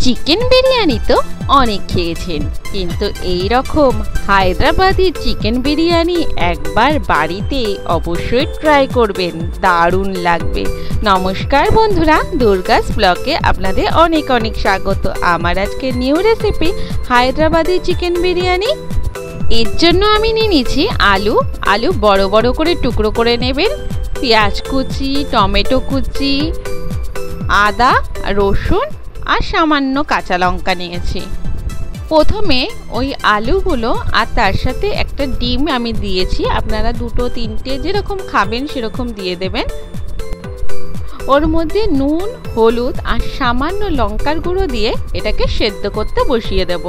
Chicken biryani তো অনেক খেয়েছেন, কিন্তু এই রকম হায়দ্রাবাদি চিকেন বিরিয়ানি একবার বাড়িতে অবশ্যই ট্রাই করবেন, দারুণ লাগবে। নমস্কার বন্ধুরা, দুর্গাস ব্লগে আপনাদের অনেক অনেক স্বাগত। আমার আজকে new recipe Hyderabadi chicken biryani. এর জন্য আমি নিয়ে নিয়েছি আলু বড় বড় করে টুকরো করে নেবেন, পেঁয়াজ কুচি, টমেটো কুচি, আদা, রসুন আর সামান্য কাঁচা লঙ্কা নিয়েছি। প্রথমে ওই আলুগুলো আর তার সাথে একটা ডিম আমি দিয়েছি, আপনারা দুটো তিনটে যেরকম খাবেন সেরকম দিয়ে দেবেন। ওর মধ্যে নুন, হলুদ আর সামান্য লঙ্কার গুঁড়ো দিয়ে এটাকে সেদ্ধ করতে বসিয়ে দেব।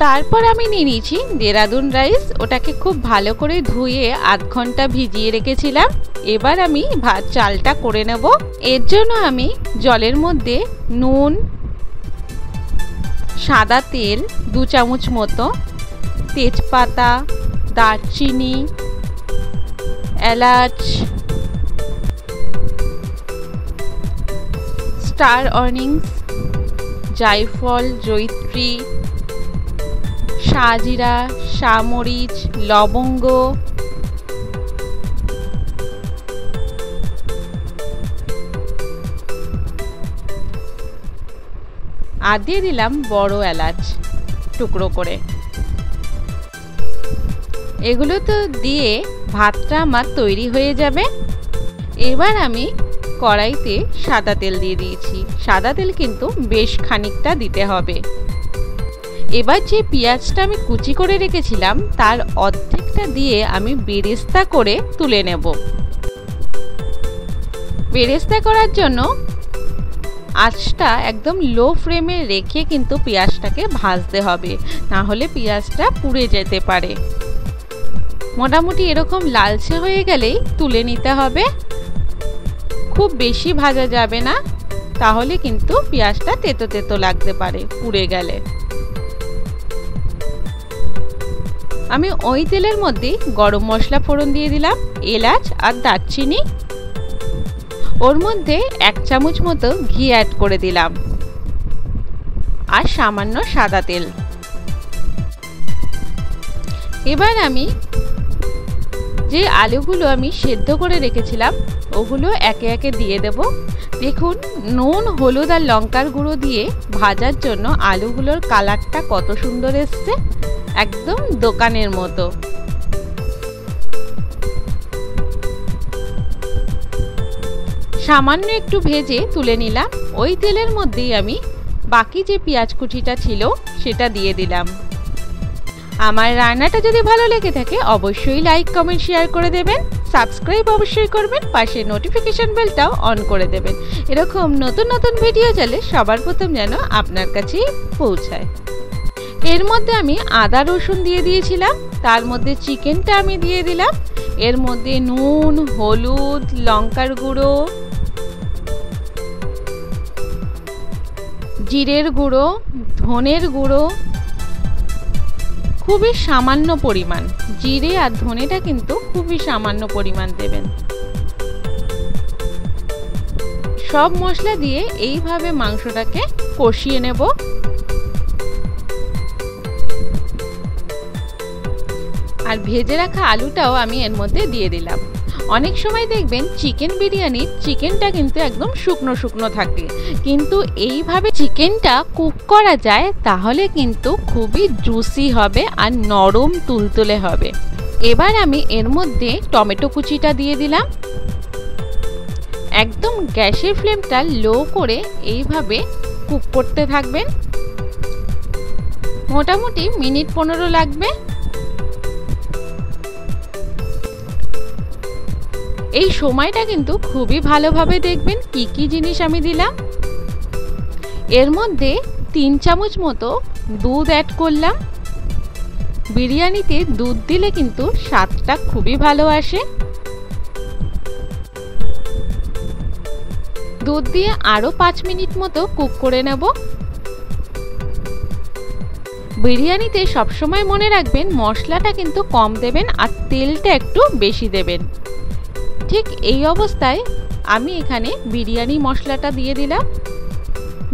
তারপর আমি নিয়ে নিয়েছি দেরাদুন রাইস, ওটাকে খুব ভালো করে ধুয়ে আধ ঘন্টা ভিজিয়ে রেখেছিলাম। এবার আমি ভাত চালটা করে নেব। এর জন্য আমি জলের মধ্যে নুন, সাদা তেল 2 চামচ মতো, তেজপাতা, দারচিনি, এলাচ, স্টার অনিংস, জায়ফল, জয়িত্রী, শাহজিরা, শামরিচ, লবঙ্গ, আর দিয়ে দিলাম বড় এলাচ টুকরো করে। এগুলো তো দিয়ে ভাতটা আমার তৈরি হয়ে যাবে। এবার আমি কড়াইতে সাদা তেল দিয়ে দিয়েছি। সাদা তেল কিন্তু বেশ খানিকটা দিতে হবে। এবার যে পেঁয়াজটা আমি কুচি করে রেখেছিলাম তার অর্ধেকটা দিয়ে আমি বেরেস্তা করে তুলে নেব। বেরেস্তা করার জন্য আঁচটা একদম লো ফ্লেমে রেখে কিন্তু পেঁয়াজটাকে ভাজতে হবে, না হলে পেঁয়াজটা পুড়ে যেতে পারে। মোটামুটি এরকম লালচে হয়ে গেলেই তুলে নিতে হবে, খুব বেশি ভাজা যাবে না, তাহলে কিন্তু পেঁয়াজটা তেতো তেতো লাগতে পারে পুড়ে গেলে। আমি ওই তেলের মধ্যে গরম মশলা ফোড়ন দিয়ে দিলাম, এলাচ আর দারচিনি। ওর মধ্যে 1 চামচ মতো ঘি অ্যাড করে দিলাম আর সামান্য সাদা তেল। এবার আমি যে আলুগুলো আমি সেদ্ধ করে রেখেছিলাম ওগুলো একে একে দিয়ে দেব। দেখুন নুন, হলুদ আর লঙ্কার গুঁড়ো দিয়ে ভাজার জন্য আলুগুলোর কালারটা কত সুন্দর এসছে, একদম দোকানের মতো। সামান্য একটু ভেজে তুলে নিলাম। ওই তেলের মধ্যেই আমি বাকি যে পেঁয়াজ কুচিটা ছিল সেটা দিয়ে দিলাম। আমার রান্নাটা যদি ভালো লেগে থাকে অবশ্যই লাইক, কমেন্ট, শেয়ার করে দেবেন। সাবস্ক্রাইব অবশ্যই করবেন, পাশে নোটিফিকেশন বেলটাও অন করে দেবেন। এরকম নতুন নতুন ভিডিও চাইলে সবার প্রথম যেন আপনার কাছেই পৌঁছায়। এর মধ্যে আমি আদা রসুন দিয়ে দিয়েছিলাম, তার মধ্যে চিকেনটা আমি দিয়ে দিলাম। এর মধ্যে নুন, হলুদ, লঙ্কার গুঁড়ো, জিরের গুঁড়ো, ধনের গুঁড়ো, খুবই সামান্য পরিমাণ। জিরে আর ধনেটা কিন্তু খুবই সামান্য পরিমাণ দেবেন। সব মশলা দিয়ে এইভাবে মাংসটাকে কষিয়ে নেব। আর ভেজে রাখা আলুটাও আমি এর মধ্যে দিয়ে দিলাম। অনেক সময় দেখবেন চিকেন বিরিয়ানির চিকেনটা কিন্তু একদম শুকনো শুকনো থাকে, কিন্তু এইভাবে চিকেনটা কুক করা যায় তাহলে কিন্তু খুবই জুসি হবে আর নরম তুলতুলে হবে। এবার আমি এর মধ্যে টমেটো কুচিটা দিয়ে দিলাম। একদম গ্যাসের ফ্লেমটা লো করে এইভাবে কুক করতে থাকবেন। মোটামুটি মিনিট 15 লাগবে। এই সময়টা কিন্তু খুবই ভালোভাবে দেখবেন কি কি জিনিস আমি দিলাম। এর মধ্যে 3 চামচ মতো দুধ অ্যাড করলাম। বিরিয়ানিতে দুধ দিলে কিন্তু স্বাদটা খুবই ভালো আসে। দুধ দিয়ে আরো 5 মিনিট মতো কুক করে নেব। বিরিয়ানিতে সবসময় মনে রাখবেন মশলাটা কিন্তু কম দেবেন আর তেলটা একটু বেশি দেবেন। ঠিক এই অবস্থায় আমি এখানে বিরিয়ানি মশলাটা দিয়ে দিলাম।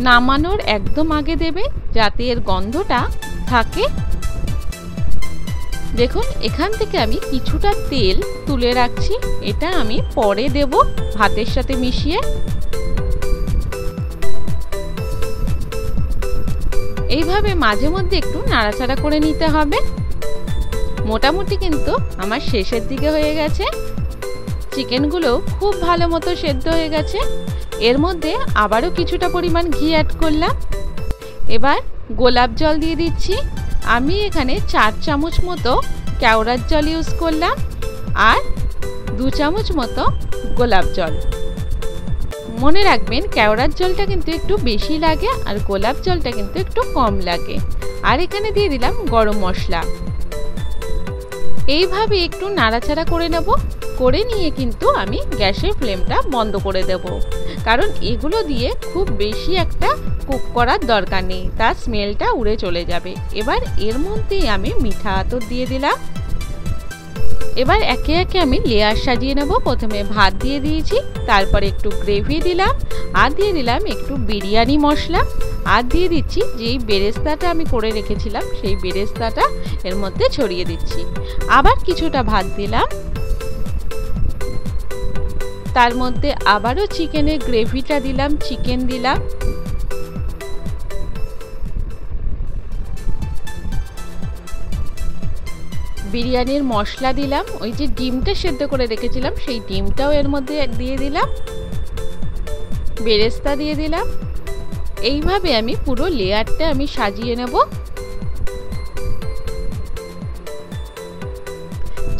নামানোর একদম আগে দেবে, যাতে এর গন্ধটা থাকে। দেখুন এখান থেকে আমি কিছুটা তেল তুলে রাখছি, এটা আমি পরে দেব ভাতের সাথে মিশিয়ে। এইভাবে মাঝে মধ্যে একটু নাড়াচাড়া করে নিতে হবে। মোটামুটি কিন্তু আমার শেষের দিকে হয়ে গেছে, চিকেনগুলো খুব ভালো মতো সেদ্ধ হয়ে গেছে। এর মধ্যে আবারও কিছুটা পরিমাণ ঘি অ্যাড করলাম। এবার গোলাপ জল দিয়ে দিচ্ছি। আমি এখানে 4 চামচ মতো কেওড়ার জল ইউজ করলাম আর 2 চামচ মতো গোলাপ জল। মনে রাখবেন কেওড়ার জলটা কিন্তু একটু বেশি লাগে আর গোলাপ জলটা কিন্তু একটু কম লাগে। আর এখানে দিয়ে দিলাম গরম মশলা। এইভাবে একটু নাড়াচাড়া করে নেব, করে নিয়ে কিন্তু আমি গ্যাসের ফ্লেমটা বন্ধ করে দেব, কারণ এগুলো দিয়ে খুব বেশি একটা কুক করার দরকার নেই, তার স্মেলটা উড়ে চলে যাবে। এবার এর মধ্যে আমি মিঠা আতর দিয়ে দিলাম। এবার একে একে আমি লেয়ার সাজিয়ে নেব। প্রথমে ভাত দিয়ে দিয়েছি, তারপরে একটু গ্রেভি দিলাম, আর দিয়ে দিলাম একটু বিরিয়ানি মশলা, আর দিয়ে দিচ্ছি যেই বেরেস্তাটা আমি করে রেখেছিলাম সেই বেরেস্তাটা এর মধ্যে ছড়িয়ে দিচ্ছি। আবার কিছুটা ভাত দিলাম, তার মধ্যে আবারও চিকেনের গ্রেভিটা দিলাম, চিকেন দিলাম। বিরিয়ানির মশলা দিলাম, ওই যে ডিমটা সেদ্ধ করে রেখেছিলাম সেই ডিমটাও এর মধ্যে দিয়ে দিলাম, বেরেস্তা দিয়ে দিলাম। এইভাবে আমি পুরো লেয়ারটা আমি সাজিয়ে নেব।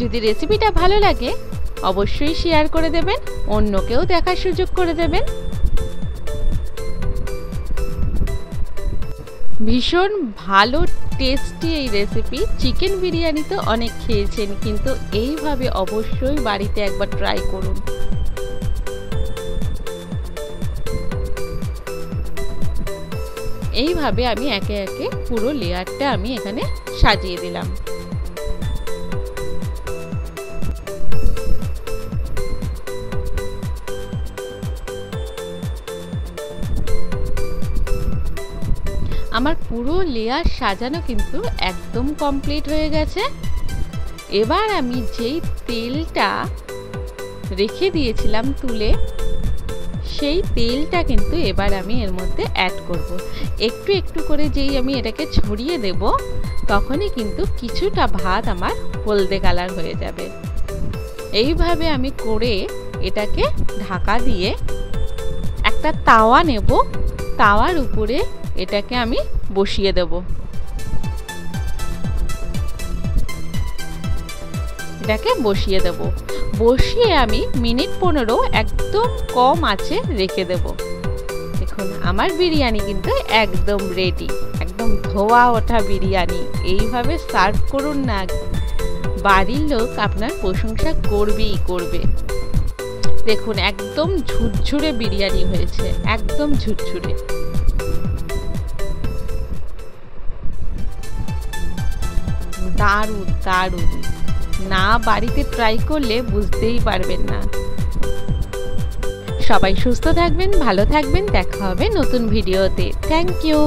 যদি রেসিপিটা ভালো লাগে অবশ্যই শেয়ার করে দেবেন, অন্যকেও দেখার সুযোগ করে দেবেন। ভীষণ ভালো টেস্টি এই রেসিপি। চিকেন বিরিয়ানি তো অনেক খেয়েছেন, কিন্তু এইভাবে অবশ্যই বাড়িতে একবার ট্রাই করুন। এইভাবে আমি একে একে পুরো লেয়ারটা আমি এখানে সাজিয়ে দিলাম। আমার পুরো লেয়ার সাজানো কিন্তু একদম কমপ্লিট হয়ে গেছে। এবার আমি যেই তেলটা রেখে দিয়েছিলাম তুলে, সেই তেলটা কিন্তু এবার আমি এর মধ্যে অ্যাড করব। একটু একটু করে যেই আমি এটাকে ছড়িয়ে দেব, তখনই কিন্তু কিছুটা ভাত আমার হলদে কালার হয়ে যাবে। এইভাবে আমি করে এটাকে ঢাকা দিয়ে একটা তাওয়া নেব, তাওয়ার উপরে এটাকে আমি বসিয়ে দেব। এটাকে বসিয়ে দেব, বসিয়ে আমি মিনিট 15 একদম কম আঁচে রেখে দেব। দেখুন আমার বিরিয়ানি কিন্তু একদম রেডি, একদম ধোয়া ওঠা বিরিয়ানি। এইভাবে সার্ভ করুন না, বাড়ির লোক আপনার প্রশংসা করবেই করবে। দেখুন একদম ঝুরঝুরে বিরিয়ানি হয়েছে, একদম ঝুরঝুরে। দারুণ দারুণ, না বাড়িতে ট্রাই করলে বুঝতেই পারবেন না। সবাই সুস্থ থাকবেন, ভালো থাকবেন, দেখা হবে নতুন ভিডিওতে। Thank you.